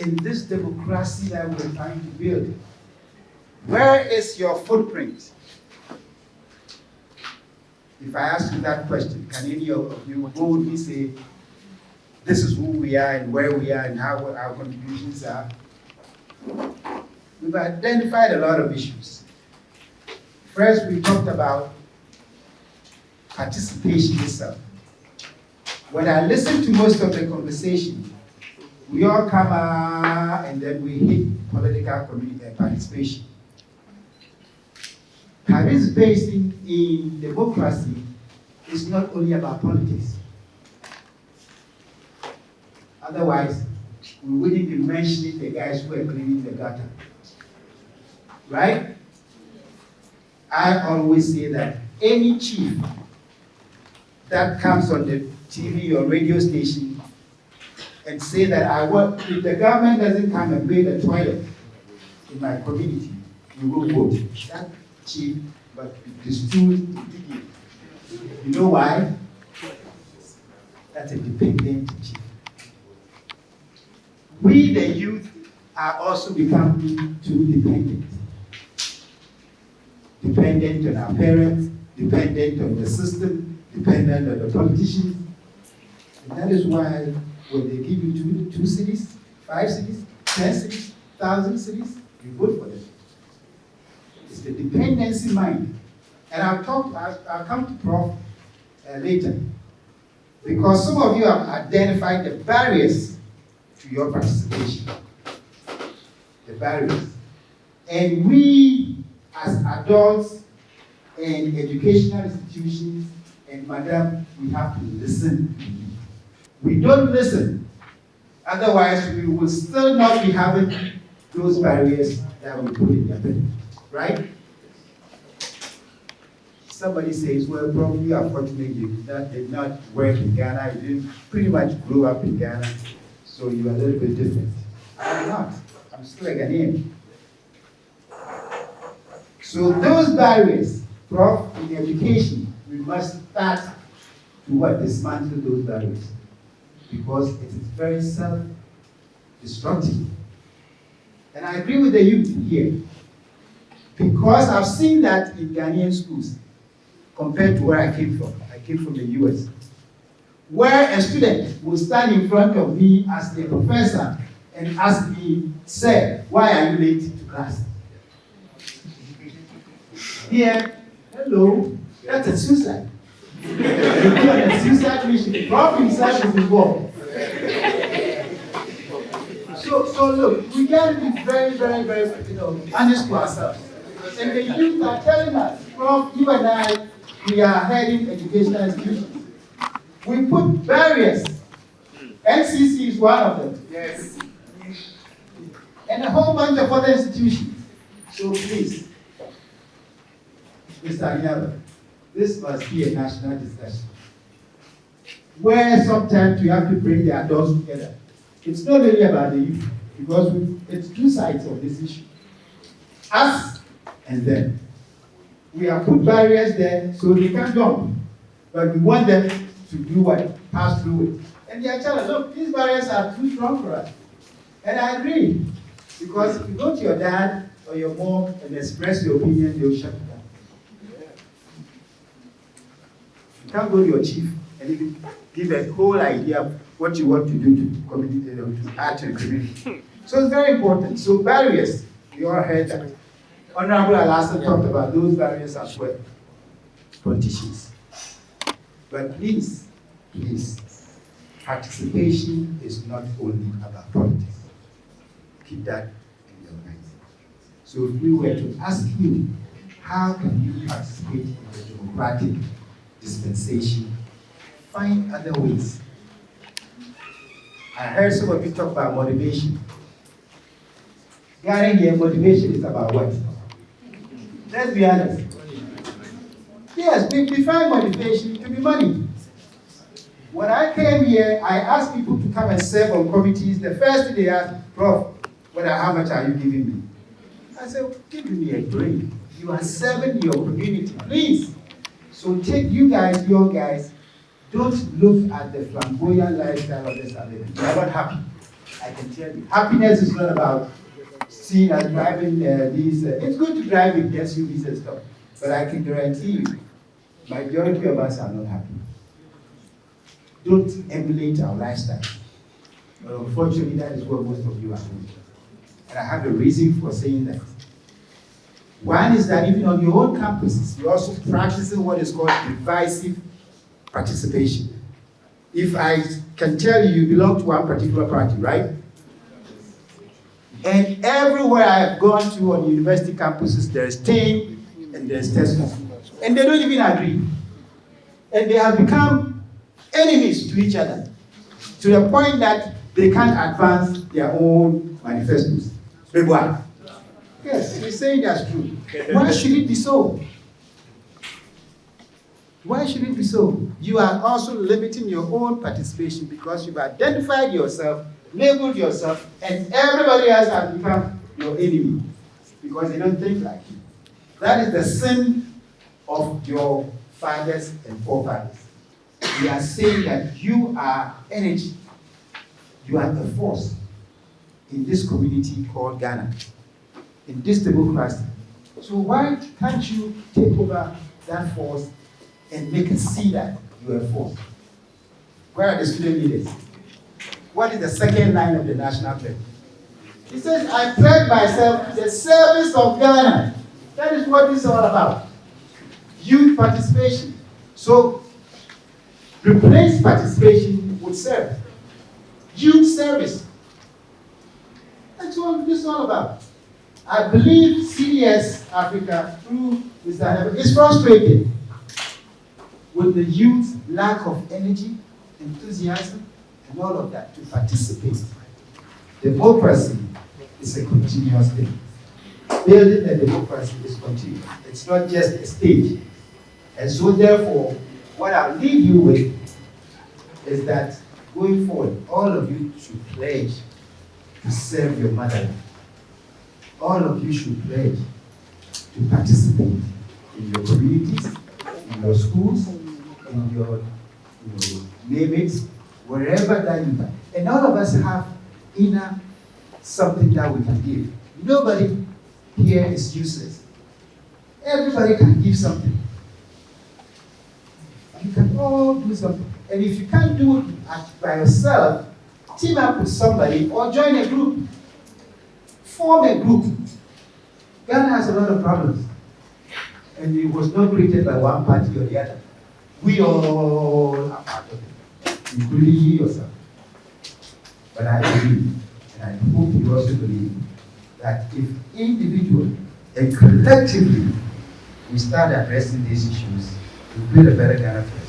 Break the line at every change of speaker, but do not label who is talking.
in this democracy that we're trying to build? Where is your footprint? If I ask you that question, can any of you boldly say, this is who we are and where we are and how our contributions are? We've identified a lot of issues. First, we talked about participation itself. When I listen to most of the conversation, we all come and then we hit political participation. Participation in democracy is not only about politics. Otherwise, we wouldn't be mentioning the guys who are cleaning the gutter. Right? I always say that any chief that comes on the TV or radio station and say that if the government doesn't come and build a toilet in my community, we will vote. That chief, but it's too. You know why? That's a dependent chief. We, the youth, are also becoming too dependent. Dependent on our parents, dependent on the system, dependent on the politicians. And that is why when they give you two cities, 5 cities, 10 cities, 1,000 cities, you vote for them. It's the dependency mind. And I'll come to Prof later. Because some of you have identified the barriers to your participation. The barriers. And we, as adults and educational institutions, and madam, we have to listen. We don't listen. Otherwise, we will still not be having those barriers that we put in their bed. Right? Somebody says, well, probably you are fortunate you did not work in Ghana, you didn't pretty much grow up in Ghana, so you're a little bit different. I'm not. I'm still a Ghanaian. So those barriers, Prof, in education, we must start to dismantle those barriers. Because it is very self-destructive. And I agree with the youth here. Because I've seen that in Ghanaian schools, compared to where I came from. I came from the US. Where a student will stand in front of me as a professor and ask me, sir, why are you late to class? Here, hello, that's a suicide. You go on a suicide mission. Prof himself is involved. So look, we got to be very, very, very, honest to ourselves. And the youth are telling us, Prof, you and I, we are heading educational institutions. We put barriers. NCC is one of them. Yes. And a whole bunch of other institutions. So please, Mr. Anyaba, this must be a national discussion. Where sometimes you have to bring the adults together. It's not really about the youth, because it's two sides of this issue. Us and them. We have put barriers there so they can jump. But we want them to do what? Pass through it. And they are telling us, look, these barriers are too strong for us. And I agree. Because if you go to your dad or your mom and express your opinion, they'll shut you down. You can't go to your chief and even give a whole idea of what you want to do to community, to add to the community. So it's very important. So barriers, you all heard that. Honorable Alasan talked about those barriers as well. Politicians. But please, participation is not only about politics. Keep that in your mind. So if we were to ask you, how can you participate in the democratic dispensation? Find other ways. I heard some of you talk about motivation. Getting here, motivation is about what? Let's be honest. Yes, we define motivation to be money. When I came here, I asked people to come and serve on committees. The first thing they asked, Prof, how much are you giving me? I said, give me a break. You are serving your community, please. So take you guys, your guys, don't look at the flamboyant lifestyle of this living. You are not happy. I can tell you. Happiness is not about seeing us driving these. It's good to drive with SUVs and stuff, but I can guarantee you, majority of us are not happy. Don't emulate our lifestyle. But unfortunately, that is what most of you are doing. And I have a reason for saying that. One is that even on your own campuses, you're also practicing what is called divisive participation. If I can tell you, you belong to one particular party, right? And everywhere I've gone to on university campuses, there's team and there's testimony. And they don't even agree. And they have become enemies to each other, to the point that they can't advance their own manifestos. But why? Yes, he's saying that's true. Why should it be so? Why should it be so? You are also limiting your own participation because you've identified yourself, labeled yourself, and everybody else has become your enemy because they don't think like you. That is the sin of your fathers and forefathers. We are saying that you are energy. You are the force in this community called Ghana, in this democracy. So why can't you take over that force and make it see that you are a force? Where are the student leaders? What is the second line of the national pledge? It says, I pledge myself to the service of Ghana. That is what this is all about. Youth participation. So replace participation with service. Youth service. That's what this is all about. I believe CDS Africa, through Mr. Hannibal, is frustrated with the youth's lack of energy, enthusiasm, and all of that to participate. Democracy is a continuous thing. Building a democracy is continuous. It's not just a stage. And so therefore, what I'll leave you with is that going forward, all of you should pledge to serve your motherland. All of you should pledge to participate in your communities, in your schools, in your name it, wherever that you are. And all of us have inner something that we can give. Nobody here is useless. Everybody can give something. You can all do something. And if you can't do it by yourself, team up with somebody or join a group. Form a group. Ghana has a lot of problems. And it was not created by one party or the other. We all are part of it, including you yourself. But I believe, and I hope you also believe, that if individually and collectively we start addressing these issues, we build a better Ghana for